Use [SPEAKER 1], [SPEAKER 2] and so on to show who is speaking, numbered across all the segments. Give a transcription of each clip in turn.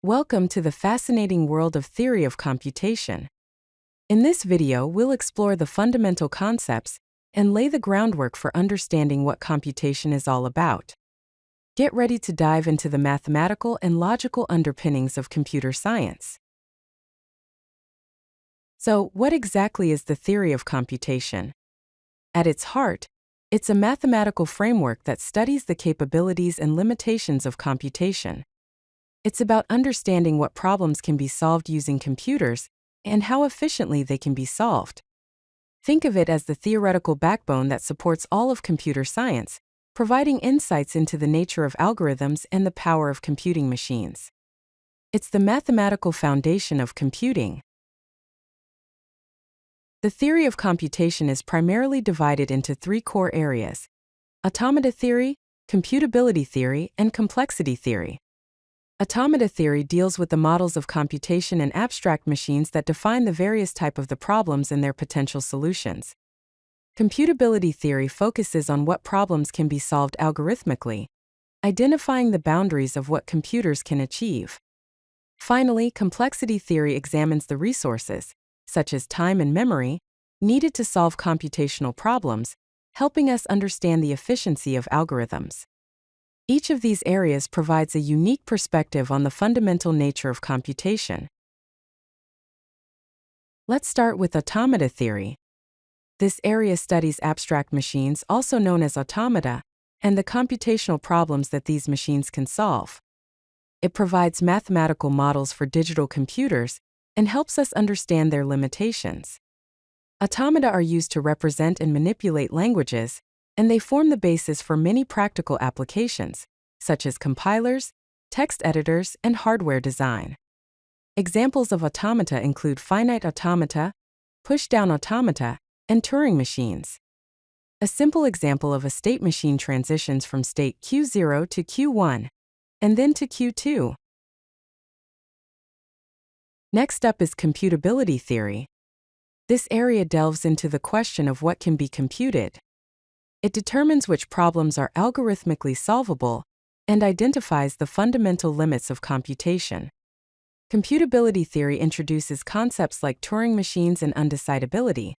[SPEAKER 1] Welcome to the fascinating world of theory of computation. In this video, we'll explore the fundamental concepts and lay the groundwork for understanding what computation is all about. Get ready to dive into the mathematical and logical underpinnings of computer science. So, what exactly is the theory of computation? At its heart, it's a mathematical framework that studies the capabilities and limitations of computation. It's about understanding what problems can be solved using computers and how efficiently they can be solved. Think of it as the theoretical backbone that supports all of computer science, providing insights into the nature of algorithms and the power of computing machines. It's the mathematical foundation of computing. The theory of computation is primarily divided into three core areas: automata theory, computability theory, and complexity theory. Automata theory deals with the models of computation and abstract machines that define the various types of the problems and their potential solutions. Computability theory focuses on what problems can be solved algorithmically, identifying the boundaries of what computers can achieve. Finally, complexity theory examines the resources, such as time and memory, needed to solve computational problems, helping us understand the efficiency of algorithms. Each of these areas provides a unique perspective on the fundamental nature of computation. Let's start with automata theory. This area studies abstract machines, also known as automata, and the computational problems that these machines can solve. It provides mathematical models for digital computers and helps us understand their limitations. Automata are used to represent and manipulate languages, and they form the basis for many practical applications, such as compilers, text editors, and hardware design. Examples of automata include finite automata, push-down automata, and Turing machines. A simple example of a state machine transitions from state Q0 to Q1, and then to Q2. Next up is computability theory. This area delves into the question of what can be computed. It determines which problems are algorithmically solvable and identifies the fundamental limits of computation. Computability theory introduces concepts like Turing machines and undecidability,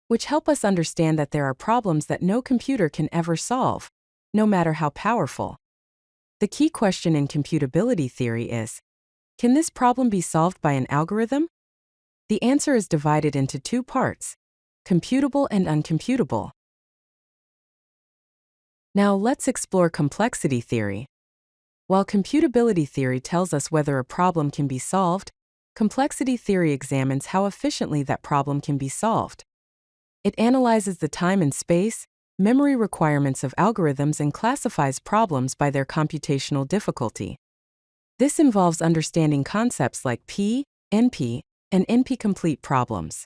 [SPEAKER 1] which help us understand that there are problems that no computer can ever solve, no matter how powerful. The key question in computability theory is, can this problem be solved by an algorithm? The answer is divided into two parts: computable and uncomputable. Now let's explore complexity theory. While computability theory tells us whether a problem can be solved, complexity theory examines how efficiently that problem can be solved. It analyzes the time and space, memory requirements of algorithms and classifies problems by their computational difficulty. This involves understanding concepts like P, NP, and NP-complete problems.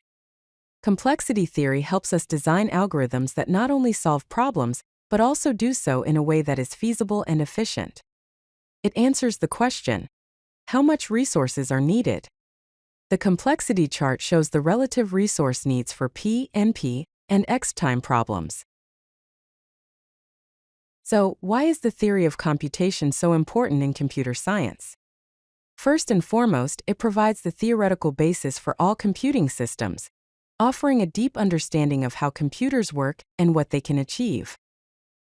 [SPEAKER 1] Complexity theory helps us design algorithms that not only solve problems, but also do so in a way that is feasible and efficient. It answers the question, how much resources are needed? The complexity chart shows the relative resource needs for P, NP, and X time problems. So, why is the theory of computation so important in computer science? First and foremost, it provides the theoretical basis for all computing systems, offering a deep understanding of how computers work and what they can achieve.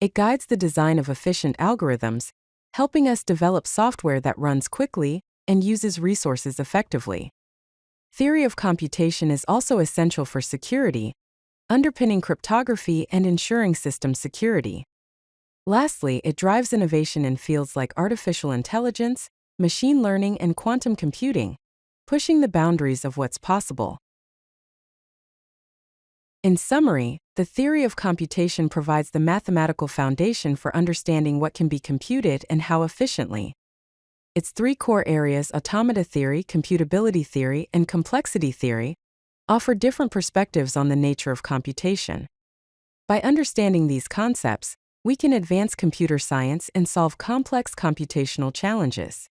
[SPEAKER 1] It guides the design of efficient algorithms, helping us develop software that runs quickly and uses resources effectively. Theory of computation is also essential for security, underpinning cryptography and ensuring system security. Lastly, it drives innovation in fields like artificial intelligence, machine learning, and quantum computing, pushing the boundaries of what's possible. In summary, the theory of computation provides the mathematical foundation for understanding what can be computed and how efficiently. Its three core areas, automata theory, computability theory, and complexity theory, offer different perspectives on the nature of computation. By understanding these concepts, we can advance computer science and solve complex computational challenges.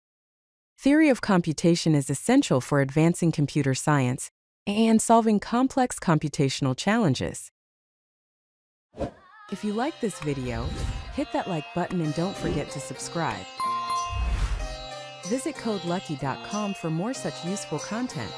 [SPEAKER 1] Theory of computation is essential for advancing computer science and solving complex computational challenges. If you like this video, hit that like button and don't forget to subscribe. Visit CodeLucky.com for more such useful content.